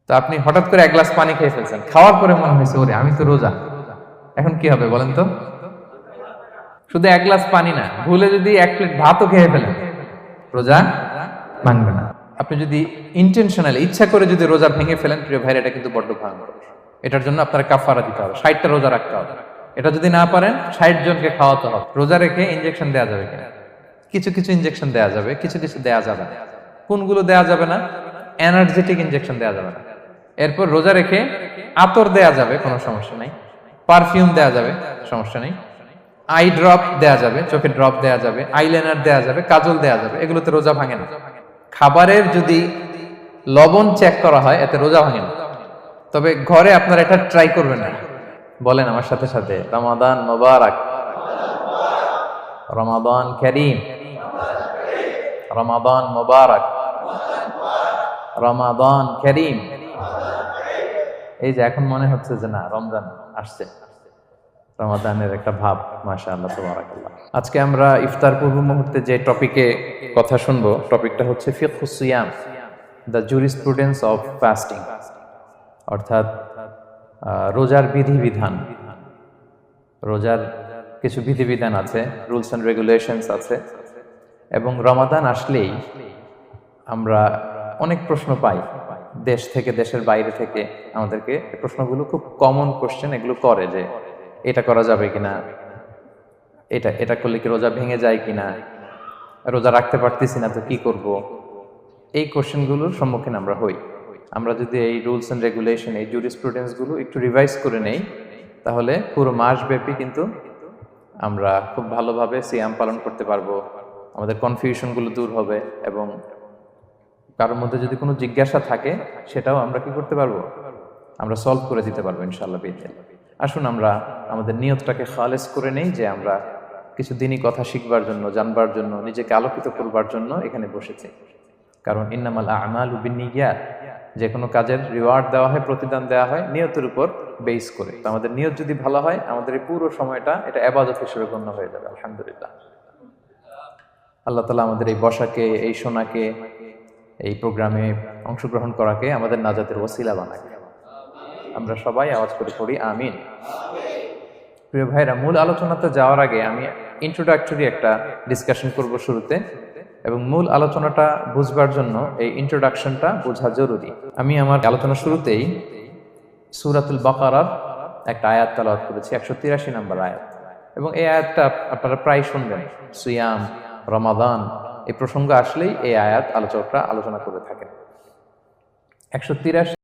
তো আপনি হঠাৎ করে এক গ্লাস পানি খেয়ে ফেলছেন, খাওয়ার পরে মনে হয়েছে ওরে আমি তো রোজা, এখন কি হবে বলেন তো? শুধু এক গ্লাস পানি না, ভুলে যদি এক প্লেট ভাতও খেয়ে ফেলেন, রোজা ভাঙবে না। আপনি যদি ইন্টেনশনালি ইচ্ছা করে যদি রোজা ভেঙে ফেলেন, প্রিয় ভাইরা, এটা কিন্তু বড্ড ভয়ঙ্কর। এটার জন্য আপনার কাফারা দিতে হবে, 60টা রোজা রাখতে হবে। এটা যদি না পারেন, 60 জনকে খাওয়াতে হবে। রোজা রেখে ইনজেকশন দেওয়া যাবে কিনা? কিছু কিছু ইনজেকশন দেওয়া যাবে, কিছু কিছু দেওয়া যাবে না। কোনগুলো দেওয়া যাবে না? এনার্জেটিক ইনজেকশন দেওয়া যাবে না। এরপর রোজা রেখে আতর দেওয়া যাবে, কোনো সমস্যা নাই। পারফিউম দেওয়া যাবে, সমস্যা নেই। আই ড্রপ দেওয়া যাবে, চোখে ড্রপ দেওয়া যাবে, আইলাইনার দেওয়া যাবে, কাজল দেওয়া যাবে, এগুলোতে রোজা ভাঙে না। খাবারের যদি লবণ চেক করা হয়, এতে রোজা ভাঙে না। তবে ঘরে আপনারা এটা ট্রাই করবেন না। বলেন আমার সাথে সাথে, রমাদান মোবারক, রমাদান কারীম, রমাদান মোবারক, রমাদান কারীম। এই যে এখন মনে হচ্ছে যে না, রমজান আসছে, রমাদানের একটা ভাব, মাশাআল্লাহ, সুবহানাল্লাহ। আজকে আমরা ইফতার পূর্ব মুহূর্তে যে টপিকে কথা শুনবো, টপিকটা হচ্ছে ফিকহুস সিয়াম, দ্য জুরিসপ্রুডেন্স অফ ফাস্টিং, অর্থাৎ রোজার বিধিবিধান। রোজার কিছু বিধিবিধান আছে, রুলস এন্ড রেগুলেশনস আছে। এবং রমাদান আসলেই আমরা অনেক প্রশ্ন পাই, দেশ থেকে, দেশের বাইরে থেকে আমাদেরকে প্রশ্নগুলো খুব কমন কোশ্চেন এগুলো করে, যে এটা করা যাবে কিনা, এটা এটা করলে কি রোজা ভেঙে যায় কিনা, রোজা রাখতে পারতেছি না তো কি করব। এই কোশ্চেনগুলোর সম্মুখীন আমরা হই। আমরা যদি এই রুলস এন্ড রেগুলেশন, এই জুরিসপ্রুডেন্স গুলো একটু রিভাইজ করে নেই, তাহলে পুরো মাস ব্যাপী কিন্তু আমরা খুব ভালোভাবে সিয়াম পালন করতে পারবো। আমাদের কনফিউশন গুলো দূর হবে, এবং কারোর মধ্যে যদি কোনো জিজ্ঞাসা থাকে, সেটাও আমরা কি করতে পারবো, আমরা সলভ করে দিতে পারবো ইনশাআল্লাহ বিইذনিল্লাহ। আসুন আমরা আমাদের নিয়তটাকে খালেস করে নেই, যে আমরা কিছু দিনই কথা শিখবার জন্য, জানবার জন্য, নিজেকে আলোকিত করবার জন্য এখানে বসেছি। কারণ ইন্নামাল আমালু বিন্নিয়াত, যে কোনো কাজের রিওয়ার্ড দেওয়া হয়, প্রতিদান দেওয়া হয় নিয়তের উপর বেস করে। তো আমাদের নিয়ত যদি ভালো হয়, আমাদের এই পুরো সময়টা এটা ইবাদত হিসেবে গণ্য হয়ে যাবে, আলহামদুলিল্লাহ। আল্লাহ তাআলা আমাদের এই বসাকে, এই শোনাকে, এই প্রোগ্রামে অংশগ্রহণ করাকে আমাদের নাজাতের ওসিলা বানায়। আমরা সবাই আওয়াজ করে পড়ি আমিন। প্রিয় ভাইরা, মূল আলোচনাতে যাওয়ার আগে আমি ইন্ট্রোডাক্টরি একটা ডিসকাশন করব শুরুতে, এবং মূল আলোচনাটা বুঝবার জন্য এই ইন্ট্রোডাকশনটা বোঝা জরুরি। আমি আমার আলোচনা শুরুতেই সূরাতুল বাকারার একটা আয়াত তেলাওয়াত করেছি, 183 নম্বর আয়াত। এবং এই আয়াতটা আপনারা প্রায় শুনবেন, সিয়াম, রমাদান এই প্রসঙ্গ আসলেই এই আয়াত আলোচকরা আলোচনা করে থাকেন। 183